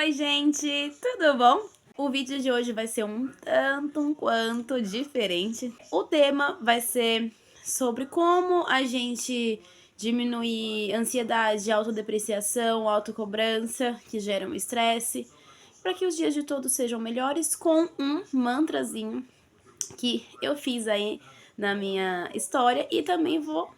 Oi, gente, tudo bom? O vídeo de hoje vai ser um quanto diferente. O tema vai ser sobre como a gente diminuir ansiedade, autodepreciação, autocobrança, que geram estresse, para que os dias de todos sejam melhores, com um mantrazinho que eu fiz aí na minha história, e também vou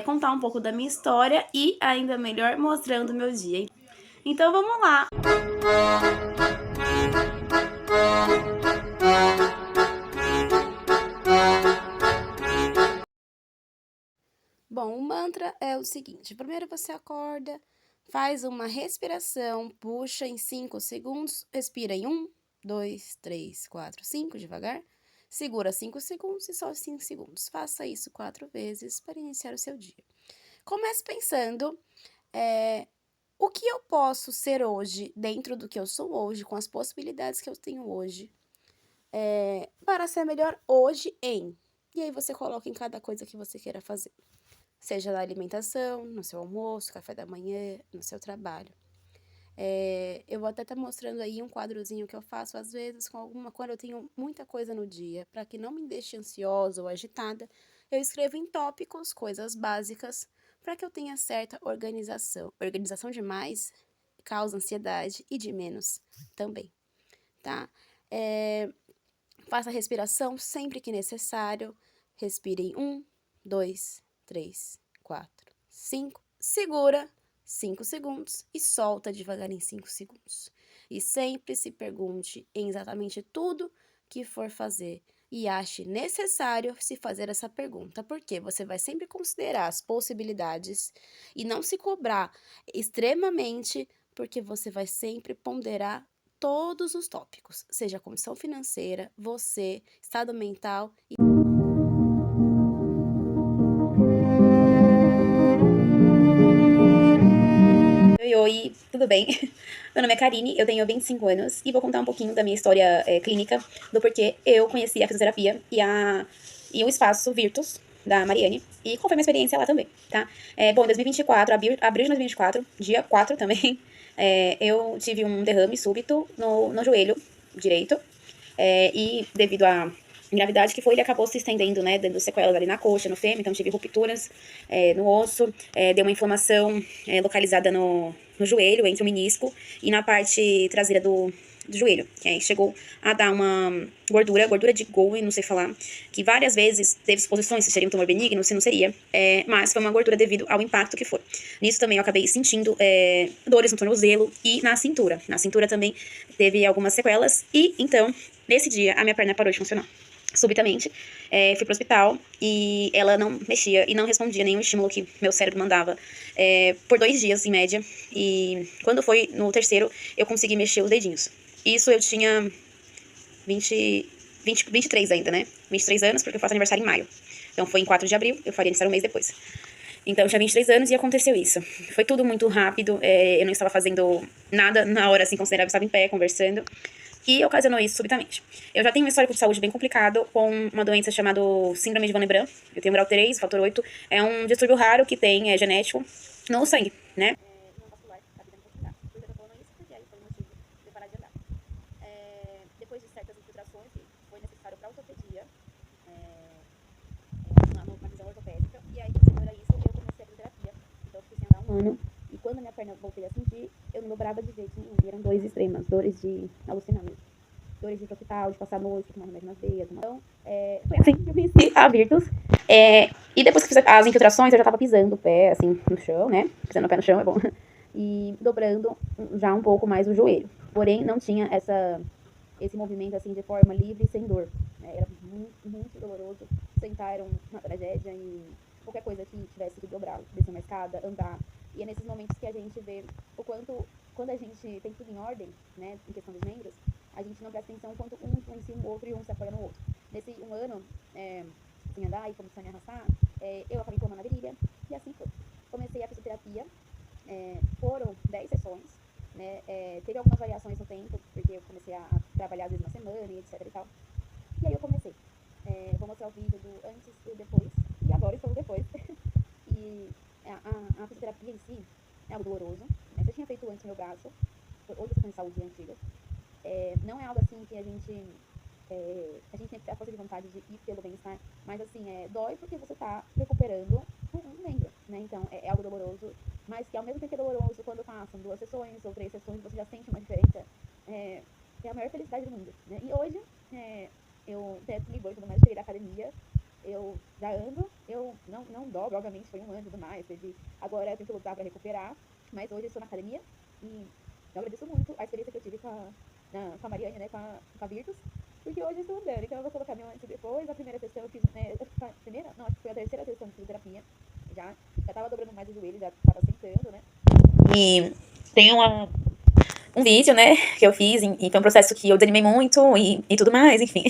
contar um pouco da minha história e, ainda melhor, mostrando o meu dia. Então vamos lá! Bom, o mantra é o seguinte: primeiro você acorda, faz uma respiração, puxa em 5 segundos, respira em 1, 2, 3, 4, 5, devagar, segura 5 segundos e solta 5 segundos. Faça isso 4 vezes para iniciar o seu dia. Comece pensando, o que eu posso ser hoje, dentro do que eu sou hoje, com as possibilidades que eu tenho hoje, para ser melhor hoje em. E aí você coloca em cada coisa que você queira fazer. Seja na alimentação, no seu almoço, café da manhã, no seu trabalho. Eu vou até estar mostrando aí um quadrozinho que eu faço às vezes quando eu tenho muita coisa no dia, para que não me deixe ansiosa ou agitada, eu escrevo em tópicos coisas básicas para que eu tenha certa organização. Organização demais causa ansiedade e de menos também, tá? Faça a respiração sempre que necessário. Respire em 1, 2, 3, 4, 5. Segura 5 segundos e solta devagar em 5 segundos. E sempre se pergunte em exatamente tudo que for fazer e ache necessário se fazer essa pergunta, porque você vai sempre considerar as possibilidades e não se cobrar extremamente, porque você vai sempre ponderar todos os tópicos, seja condição financeira, você, estado mental e... Oi, tudo bem? Meu nome é Karine, eu tenho 25 anos e vou contar um pouquinho da minha história clínica, do porquê eu conheci a fisioterapia e o espaço Virtus, da Mariane, e qual foi a minha experiência lá também, tá? Bom, em 2024, abril de 2024, dia 4 também, eu tive um derrame súbito no joelho direito, e devido à gravidade que foi, ele acabou se estendendo, né, dando sequelas ali na coxa, no fêmur, então tive rupturas no osso, deu uma inflamação localizada no joelho, entre o menisco e na parte traseira do joelho, chegou a dar uma gordura de Gowen, não sei falar, que várias vezes teve suposições se seria um tumor benigno, se não seria, mas foi uma gordura devido ao impacto que foi. Nisso também eu acabei sentindo dores no tornozelo e na cintura. Na cintura também teve algumas sequelas e, então, nesse dia, a minha perna parou de funcionar. Subitamente, fui pro hospital e ela não mexia e não respondia nenhum estímulo que meu cérebro mandava por 2 dias, em média. E quando foi no terceiro, eu consegui mexer os dedinhos. Isso eu tinha 23 ainda, né? 23 anos, porque eu faço aniversário em maio. Então foi em 4 de abril, eu faria aniversário um mês depois. Então eu tinha 23 anos e aconteceu isso. Foi tudo muito rápido, eu não estava fazendo nada na hora assim considerável, eu estava em pé, conversando. E ocasionou isso subitamente. Eu já tenho um histórico de saúde bem complicado com uma doença chamada síndrome de Van Lebrun. Eu tenho grau 3, fator 8. É um distúrbio raro que tem, genético no sangue, né? Depois de certas infiltrações, foi necessário para ortopedia, uma visão ortopédica. E aí, posterior a isso, eu comecei a fisioterapia. Então, eu fiquei sem andar um ano. E quando a minha perna voltei a sentir, eu não dobrava de jeito nenhum. E eram dores extremas, dores de alucinamento. Dores de ir pro hospital, de passar a noite, tomar remédio nas veias. Então, foi assim que eu conheci a Virtus. E depois que fiz as infiltrações, eu já tava pisando o pé, assim, no chão, né? Pisando o pé no chão, é bom. E dobrando já um pouco mais o joelho. Porém, não tinha esse movimento, assim, de forma livre e sem dor. Era muito, muito doloroso. Sentar era uma tragédia e qualquer coisa que tivesse que dobrar, descer uma escada, andar. E é nesses momentos que a gente vê o quanto, quando a gente tem tudo em ordem, né, em questão dos membros, a gente não presta atenção quanto um influencia o outro e um se apoia no outro. Nesse um ano, sem andar e começando a me arrastar, eu acabei tomando a virilha e assim foi. Comecei a fisioterapia, foram 10 sessões, né, teve algumas variações no tempo, porque eu comecei a trabalhar às vezes na semana e etc e tal. E aí eu comecei. Vou mostrar o vídeo do antes e o depois, e agora estou no depois. E a fisioterapia em si é algo doloroso. Eu já tinha feito antes no meu braço, hoje eu saúde antigas. Não é algo assim que a gente tem que ter a força de vontade de ir pelo bem-estar, mas assim, dói porque você tá recuperando um membro, né? Então, é algo doloroso, mas que ao mesmo tempo que é doloroso, quando passam 2 sessões ou 3 sessões, você já sente uma diferença, é a maior felicidade do mundo, né? E hoje, eu até me e tudo mais, cheguei da academia, eu já ando, eu não dobro, obviamente foi 1 ano e tudo mais, agora eu tenho que lutar pra recuperar, mas hoje eu estou na academia e eu agradeço muito a experiência que eu tive com a Mariane, né, com a Virtus, porque hoje eu estou andando. Então eu vou colocar meu antes e depois. A primeira sessão eu fiz, né, a primeira? Não, acho que foi a terceira sessão de fisioterapia. Já tava dobrando mais o joelho, já tava sentando, né? E tem um vídeo, né, que eu fiz, e foi um processo que eu desanimei muito e tudo mais, enfim.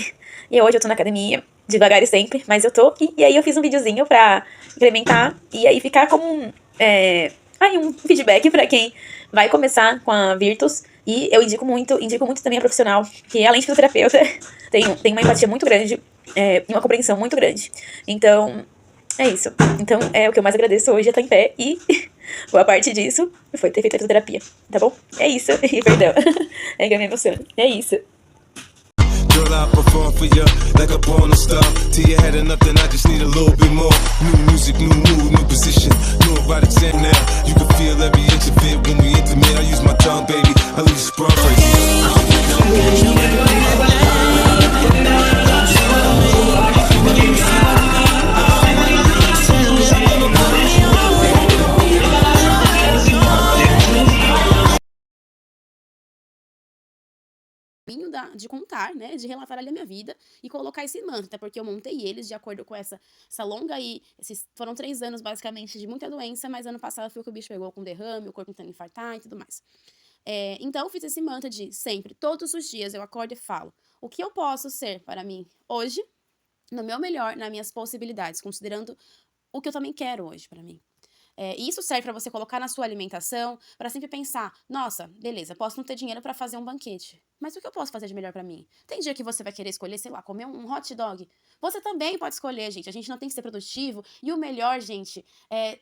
E hoje eu tô na academia, devagar e sempre, mas eu tô. E aí eu fiz um videozinho pra implementar e aí ficar como um feedback pra quem vai começar com a Virtus. E eu indico muito também a profissional, que além de fisioterapeuta, tem uma empatia muito grande, e uma compreensão muito grande. Então, é isso. Então, o que eu mais agradeço hoje é estar em pé e boa parte disso foi ter feito a fisioterapia, tá bom? É isso. E perdão. É que eu me emociono. É isso. Girl, I perform for you like a porn star. Till you had enough, then I just need a little bit more. New music, new mood, new position. New erotic zen now. You can feel every inch of it when we intimate. I use my tongue, baby. I leave you sprung de contar, né, de relatar ali a minha vida e colocar esse mantra, até porque eu montei eles de acordo com essa longa aí, foram 3 anos basicamente de muita doença, mas ano passado foi que o bicho pegou com derrame, o corpo tentando infartar e tudo mais. Então eu fiz esse mantra de sempre, todos os dias eu acordo e falo, o que eu posso ser para mim hoje, no meu melhor, nas minhas possibilidades, considerando o que eu também quero hoje para mim. E isso serve para você colocar na sua alimentação, para sempre pensar, nossa, beleza, posso não ter dinheiro para fazer um banquete, mas o que eu posso fazer de melhor para mim? Tem dia que você vai querer escolher, sei lá, comer um hot dog. Você também pode escolher, gente. A gente não tem que ser produtivo. E o melhor, gente,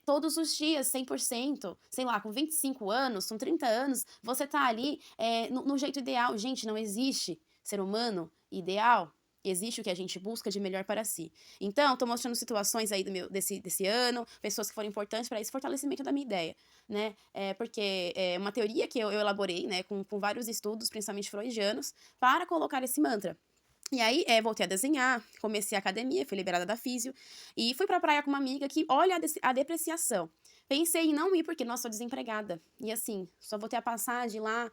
todos os dias, 100%, sei lá, com 25 anos, com 30 anos, você tá ali no jeito ideal. Gente, não existe ser humano ideal. Existe o que a gente busca de melhor para si. Então, tô mostrando situações aí desse ano, pessoas que foram importantes para esse fortalecimento da minha ideia, né? Porque é uma teoria que eu elaborei, né, com vários estudos, principalmente freudianos, para colocar esse mantra. E aí, voltei a desenhar, comecei a academia, fui liberada da físio, e fui pra praia com uma amiga que olha a depreciação. Pensei em não ir porque, nossa, sou desempregada. E assim, só vou ter a passagem lá,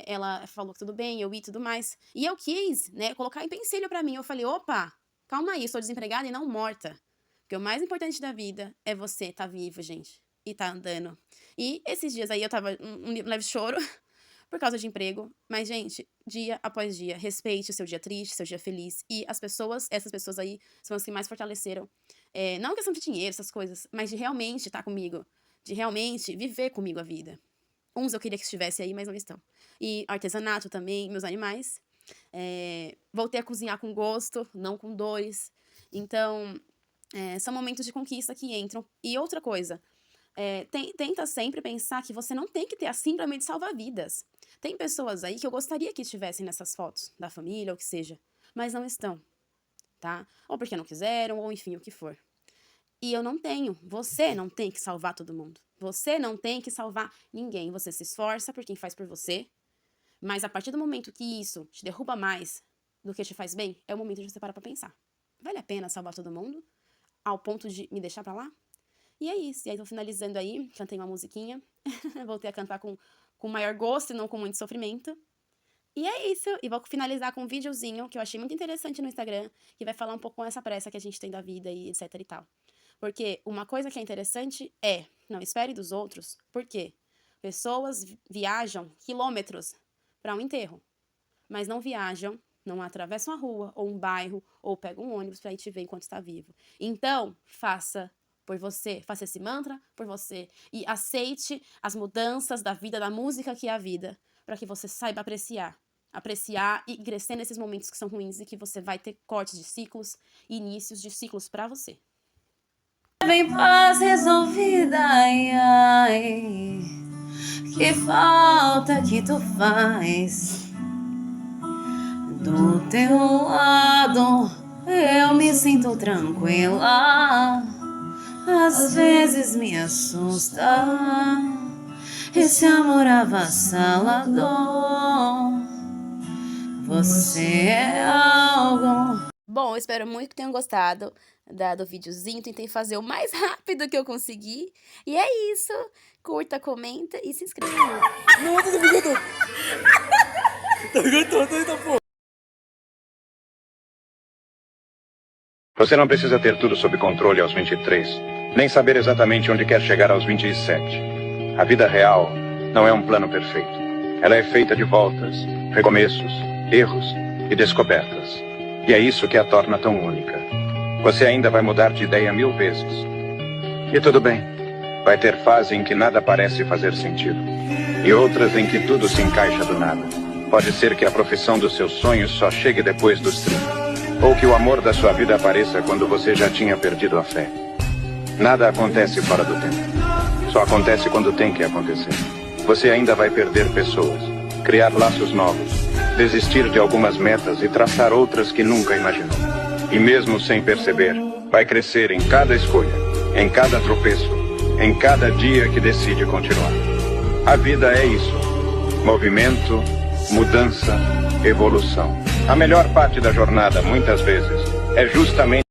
ela falou que tudo bem, eu ia e tudo mais. E eu quis, né, colocar em pensilho pra mim. Eu falei, opa, calma aí, sou desempregada e não morta. Porque o mais importante da vida é você tá vivo, gente. E tá andando. E esses dias aí eu tava um leve choro por causa de emprego. Mas, gente, dia após dia, respeite o seu dia triste, seu dia feliz. E essas pessoas aí, são as que mais fortaleceram. Não questão de dinheiro, essas coisas, mas de realmente estar comigo. De realmente viver comigo a vida. Uns eu queria que estivesse aí, mas não estão. E artesanato também, meus animais. Voltei a cozinhar com gosto, não com dores. Então, são momentos de conquista que entram. E outra coisa, tenta sempre pensar que você não tem que ter a síndrome de salva-vidas. Tem pessoas aí que eu gostaria que estivessem nessas fotos, da família, ou que seja, mas não estão, tá? Ou porque não quiseram, ou enfim, o que for. E eu não tenho. Você não tem que salvar todo mundo. Você não tem que salvar ninguém. Você se esforça por quem faz por você, mas a partir do momento que isso te derruba mais do que te faz bem, é o momento de você parar pra pensar. Vale a pena salvar todo mundo? Ao ponto de me deixar pra lá? E é isso. E aí tô finalizando aí, cantei uma musiquinha. Voltei a cantar com maior gosto e não com muito sofrimento. E é isso. E vou finalizar com um videozinho que eu achei muito interessante no Instagram, que vai falar um pouco com essa pressa que a gente tem da vida e etc e tal. Porque uma coisa que é interessante não espere dos outros, porque pessoas viajam quilômetros para um enterro, mas não viajam, não atravessam a rua ou um bairro ou pegam um ônibus para ir te ver enquanto está vivo. Então, faça por você, faça esse mantra por você e aceite as mudanças da vida, da música que é a vida, para que você saiba apreciar e crescer nesses momentos que são ruins e que você vai ter cortes de ciclos e inícios de ciclos para você. Vem paz resolvida, ai, ai. Que falta que tu faz. Do teu lado eu me sinto tranquila. Às vezes me assusta esse amor avassalador. Você é algo. Bom, espero muito que tenham gostado do videozinho. Tentei fazer o mais rápido que eu consegui. E é isso. Curta, comenta e se inscreva. Não, tô brincando. Tô pô. Você não precisa ter tudo sob controle aos 23, nem saber exatamente onde quer chegar aos 27. A vida real não é um plano perfeito. Ela é feita de voltas, recomeços, erros e descobertas. E é isso que a torna tão única. Você ainda vai mudar de ideia 1000 vezes. E tudo bem. Vai ter fase em que nada parece fazer sentido. E outras em que tudo se encaixa do nada. Pode ser que a profissão dos seus sonhos só chegue depois dos 30. Ou que o amor da sua vida apareça quando você já tinha perdido a fé. Nada acontece fora do tempo. Só acontece quando tem que acontecer. Você ainda vai perder pessoas, criar laços novos, desistir de algumas metas e traçar outras que nunca imaginou. E mesmo sem perceber, vai crescer em cada escolha, em cada tropeço, em cada dia que decide continuar. A vida é isso. Movimento, mudança, evolução. A melhor parte da jornada, muitas vezes, é justamente